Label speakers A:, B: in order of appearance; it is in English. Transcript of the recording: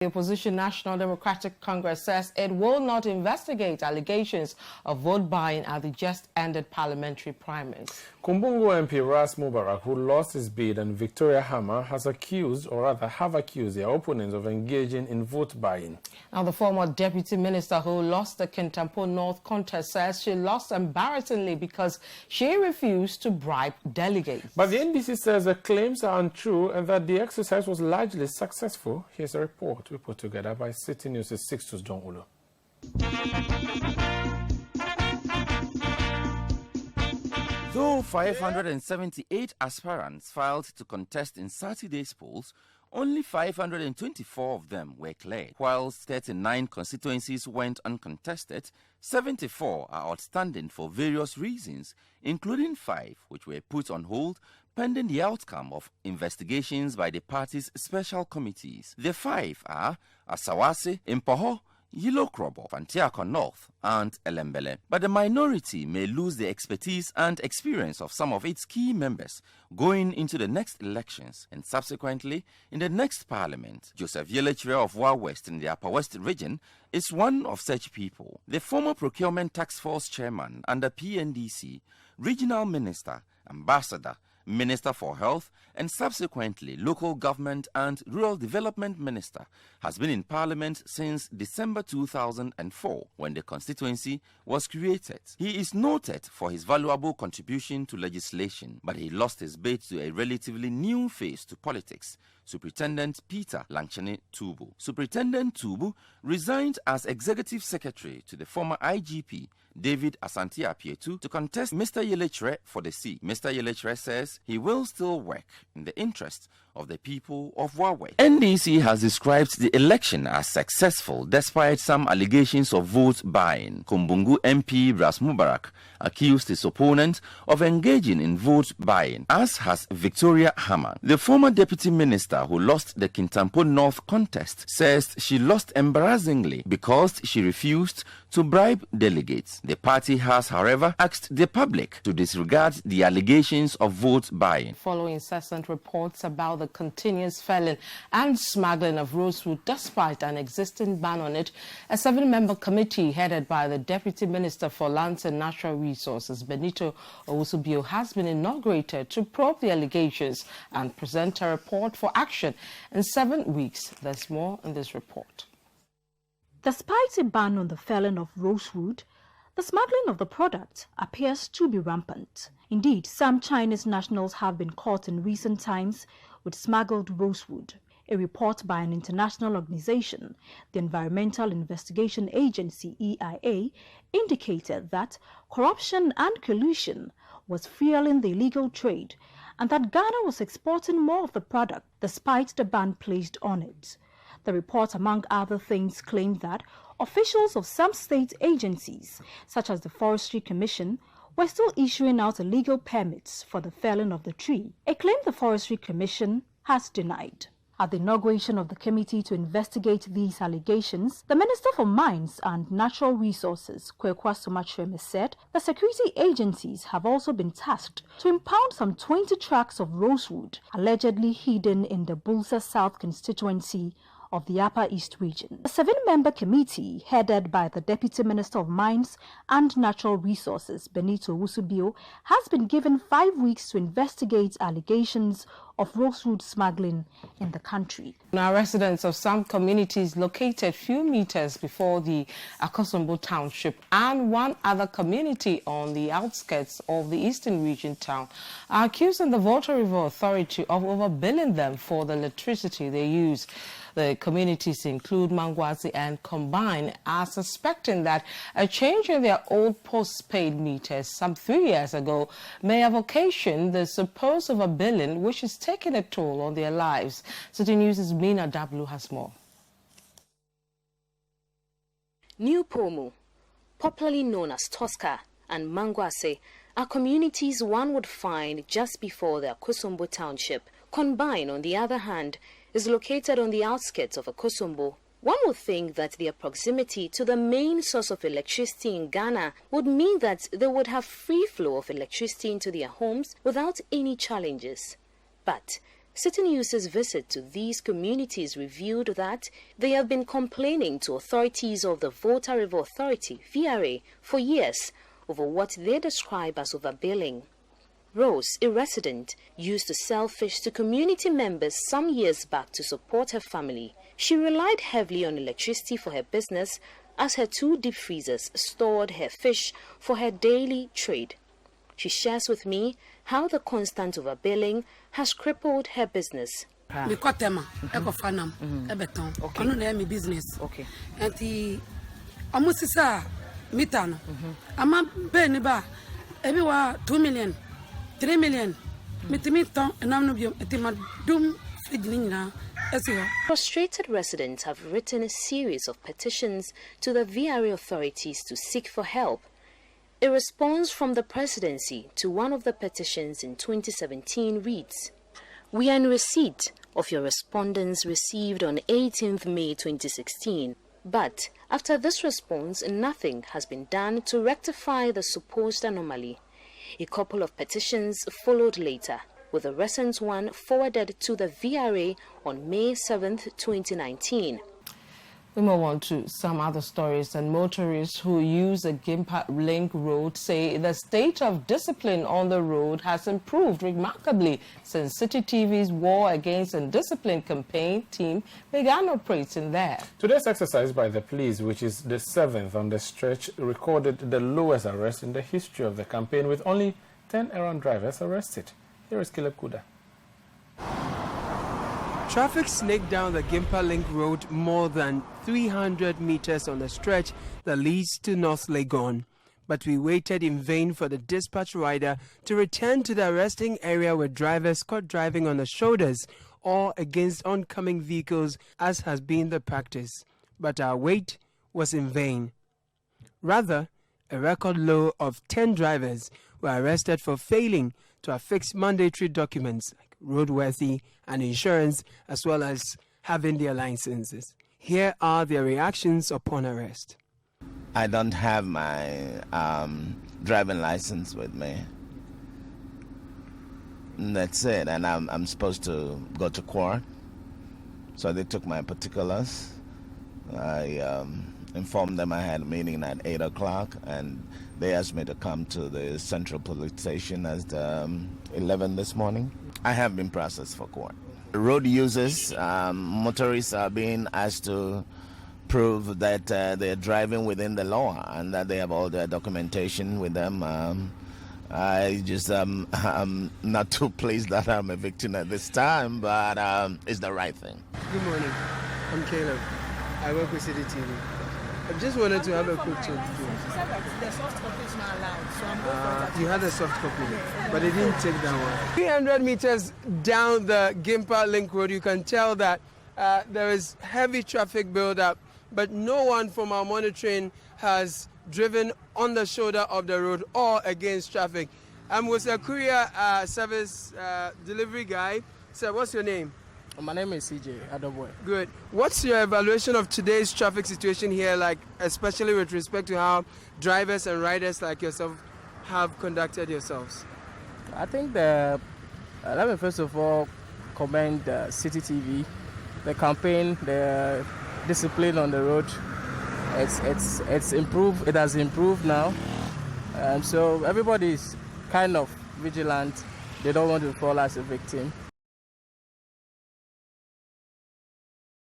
A: The opposition National Democratic Congress says it will not investigate allegations of vote buying at the just-ended parliamentary primaries.
B: Kumbungu MP Ras Mubarak, who lost his bid, and Victoria Hammer have accused their opponents of engaging in vote buying.
A: Now, the former deputy minister who lost the Kintampo North contest says she lost embarrassingly because she refused to bribe delegates. But the
B: NDC says the claims are untrue and that the exercise was largely successful. Here's a report we put together by City News' Sixtus John Ulo.
C: Though 578 aspirants filed to contest in Saturday's polls, only 524 of them were cleared. Whilst 39 constituencies went uncontested, 74 are outstanding for various reasons, including 5 which were put on hold pending the outcome of investigations by the party's special committees. The 5 are Asawase, Impoho, Yilokrobo, Fantiako North, and Elembele. But the minority may lose the expertise and experience of some of its key members going into the next elections and subsequently in the next parliament. Joseph Yelechre of Wa West in the Upper West region is one of such people. The former Procurement Task Force chairman under PNDC, regional minister, ambassador, Minister for Health, and subsequently Local Government and Rural Development Minister, has been in Parliament since December 2004, when the constituency was created. He is noted for his valuable contribution to legislation, but he lost his bid to a relatively new face to politics, Superintendent Peter Langchene Tubu. Superintendent Tubu resigned as Executive Secretary to the former IGP, David Asante Apietu, to contest Mr. Yelechre for the seat. Mr. Yelechre says he will still work in the interest of the people of Wawe. NDC has described the election as successful despite some allegations of vote buying. Kumbungu MP Ras Mubarak accused his opponent of engaging in vote buying, as has Victoria Hammer. The former deputy minister who lost the Kintampo North contest says she lost embarrassingly because she refused to bribe delegates. The party has, however, asked the public to disregard the allegations of vote buying.
A: Following incessant reports about the continuous felling and smuggling of Rosewood despite an existing ban on it, a 7-member committee headed by the Deputy Minister for Lands and Natural Resources, Benito Owusubio, has been inaugurated to probe the allegations and present a report for action in 7 weeks. There's more in this report.
D: Despite a ban on the felling of Rosewood, the smuggling of the product appears to be rampant. Indeed, some Chinese nationals have been caught in recent times with smuggled rosewood. A report by an international organization, the Environmental Investigation Agency (EIA), indicated that corruption and collusion was fueling the illegal trade and that Ghana was exporting more of the product despite the ban placed on it. The report, among other things, claimed that officials of some state agencies, such as the Forestry Commission, were still issuing out illegal permits for the felling of the tree, a claim the Forestry Commission has denied. At the inauguration of the committee to investigate these allegations, the Minister for Mines and Natural Resources, Kwekwa Somacheme, said the security agencies have also been tasked to impound some 20 tracts of rosewood allegedly hidden in the Bulsa South constituency of the Upper East region. A 7-member committee headed by the Deputy Minister of Mines and Natural Resources, Benito Owusubio, has been given 5 weeks to investigate allegations of rosewood smuggling in the country.
A: Now, residents of some communities located few meters before the Akosombo township and one other community on the outskirts of the Eastern Region town are accusing the Volta River Authority of overbilling them for the electricity they use. The communities include Mangwazi and Combine are suspecting that a change in their old post-paid meters some 3 years ago may have occasioned the supposed overbilling, which is taking a toll on their lives. City News' Mina W has more.
E: New Pomo, popularly known as Tosca, and Mangwase are communities one would find just before the Akosombo township. Combine, on the other hand, is located on the outskirts of Akosombo. One would think that their proximity to the main source of electricity in Ghana would mean that they would have free flow of electricity into their homes without any challenges. But City News' visit to these communities revealed that they have been complaining to authorities of the Volta River Authority, VRA, for years over what they describe as overbilling. Rose, a resident, used to sell fish to community members some years back to support her family. She relied heavily on electricity for her business as her 2 deep freezers stored her fish for her daily trade. She shares with me how the constant overbilling has crippled her business.
F: Okay. Business. Okay. And the almost is a meter. I'm a beneba. Everywhere 2 million, 3 million. Metimito and I'm not doom.
E: Frustrated residents have written a series of petitions to the VRA authorities to seek for help. A response from the presidency to one of the petitions in 2017 reads, "We are in receipt of your respondents received on 18th May 2016, but after this response, nothing has been done to rectify the supposed anomaly." A couple of petitions followed later, with the recent one forwarded to the VRA on May 7th, 2019.
A: We move on to some other stories, and motorists who use the Gimpa Link Road say the state of discipline on the road has improved remarkably since City TV's War Against Indiscipline campaign team began operating there.
B: Today's exercise by the police, which is the 7th on the stretch, recorded the lowest arrest in the history of the campaign, with only 10 errant drivers arrested. Here is Caleb Kuda.
G: Traffic snaked down the Gimpa Link Road more than 300 meters on the stretch that leads to North Legon. But we waited in vain for the dispatch rider to return to the arresting area where drivers caught driving on the shoulders or against oncoming vehicles, as has been the practice. But our wait was in vain. Rather, a record low of 10 drivers were arrested for failing to affix mandatory documents like roadworthy and insurance, as well as having their licenses. Here are their reactions upon arrest.
H: I don't have my driving license with me. And that's it, and I'm supposed to go to court. So they took my particulars. I informed them I had a meeting at 8 o'clock, and they asked me to come to the Central Police Station at 11 this morning. I have been processed for court. Road users, motorists are being asked to prove that they're driving within the law and that they have all their documentation with them. I just I'm not too pleased that I'm a victim at this time, but it's the right thing.
G: Good morning. I'm Caleb. I work with City TV. I just wanted to have a quick chat with you.
I: She said that the soft copy is not allowed, so I'm going for that.
G: You had a soft copy, but they didn't take that one. 300 meters down the Gimpa Link Road, you can tell that there is heavy traffic build-up, but no one from our monitoring has driven on the shoulder of the road or against traffic. I'm with a courier service delivery guy. Sir, what's your name?
J: My name is CJ Adoboy.
G: Good. What's your evaluation of today's traffic situation here, like especially with respect to how drivers and riders like yourself have conducted yourselves?
J: I think let me first of all commend the City TV, the campaign, the discipline on the road. It's improved. It has improved now, so everybody is kind of vigilant. They don't want to fall as a victim.